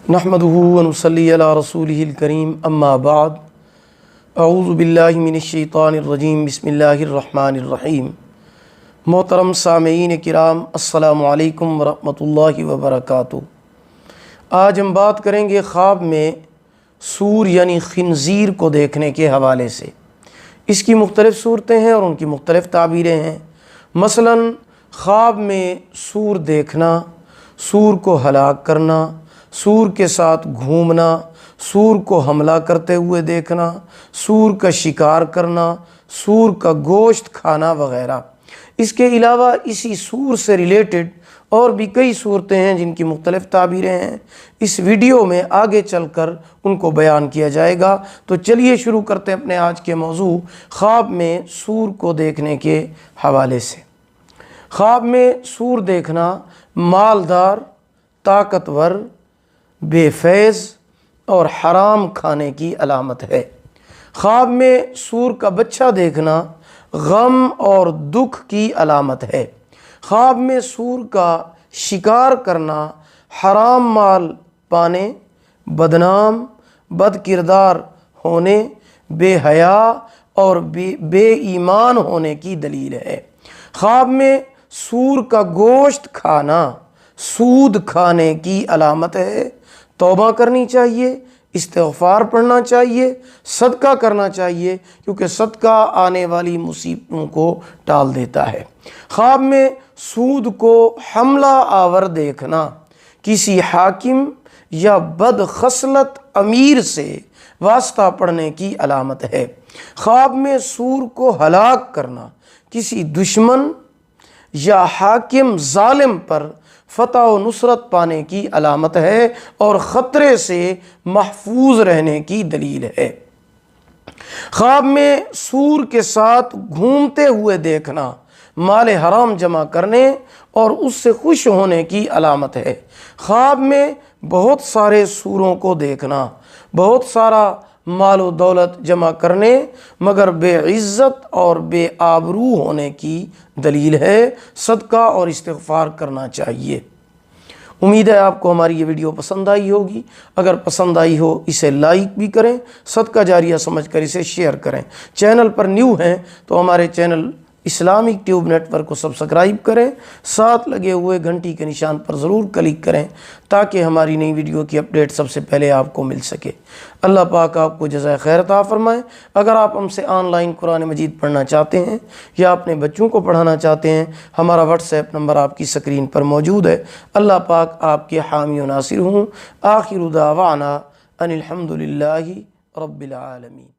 نحمدہ ونصلی علی رسولہ الکریم اما بعد اعوذ باللہ من الشیطان الرجیم بسم اللہ الرحمن الرحیم۔ محترم سامعین کرام، السلام علیکم ورحمۃ اللہ وبرکاتہ۔ آج ہم بات کریں گے خواب میں سور یعنی خنزیر کو دیکھنے کے حوالے سے۔ اس کی مختلف صورتیں ہیں اور ان کی مختلف تعبیریں ہیں۔ مثلاً خواب میں سور دیکھنا، سور کو ہلاک کرنا، سور کے ساتھ گھومنا، سور کو حملہ کرتے ہوئے دیکھنا، سور کا شکار کرنا، سور کا گوشت کھانا وغیرہ۔ اس کے علاوہ اسی سور سے ریلیٹڈ اور بھی کئی صورتیں ہیں جن کی مختلف تعبیریں ہیں۔ اس ویڈیو میں آگے چل کر ان کو بیان کیا جائے گا۔ تو چلیے شروع کرتے ہیں اپنے آج کے موضوع، خواب میں سور کو دیکھنے کے حوالے سے۔ خواب میں سور دیکھنا مالدار، طاقتور، بے فیض اور حرام کھانے کی علامت ہے۔ خواب میں سور کا بچہ دیکھنا غم اور دکھ کی علامت ہے۔ خواب میں سور کا شکار کرنا حرام مال پانے، بدنام، بد کردار ہونے، بے حیا اور بے ایمان ہونے کی دلیل ہے۔ خواب میں سور کا گوشت کھانا سود کھانے کی علامت ہے۔ توبہ کرنی چاہیے، استغفار پڑھنا چاہیے، صدقہ کرنا چاہیے، کیونکہ صدقہ آنے والی مصیبتوں کو ٹال دیتا ہے۔ خواب میں سود کو حملہ آور دیکھنا کسی حاکم یا بد خصلت امیر سے واسطہ پڑھنے کی علامت ہے۔ خواب میں سور کو ہلاک کرنا کسی دشمن یا حاکم ظالم پر فتح و نصرت پانے کی علامت ہے اور خطرے سے محفوظ رہنے کی دلیل ہے۔ خواب میں سور کے ساتھ گھومتے ہوئے دیکھنا مال حرام جمع کرنے اور اس سے خوش ہونے کی علامت ہے۔ خواب میں بہت سارے سوروں کو دیکھنا بہت سارا مال و دولت جمع کرنے مگر بے عزت اور بے آبرو ہونے کی دلیل ہے۔ صدقہ اور استغفار کرنا چاہیے۔ امید ہے آپ کو ہماری یہ ویڈیو پسند آئی ہوگی۔ اگر پسند آئی ہو اسے لائک بھی کریں، صدقہ جاریہ سمجھ کر اسے شیئر کریں۔ چینل پر نیو ہیں تو ہمارے channel Islamic tube network کو سبسکرائب کریں، ساتھ لگے ہوئے گھنٹی کے نشان پر ضرور کلک کریں تاکہ ہماری نئی ویڈیو کی اپڈیٹ سب سے پہلے آپ کو مل سکے۔ اللہ پاک آپ کو جزائے خیر عطا فرمائے۔ اگر آپ ہم سے آن لائن قرآن مجید پڑھنا چاہتے ہیں یا اپنے بچوں کو پڑھانا چاہتے ہیں، ہمارا واٹس ایپ نمبر آپ کی سکرین پر موجود ہے۔ اللہ پاک آپ کے حامی و ناصر ہوں۔ آخر دعوانا ان الحمد للہ رب العالمین۔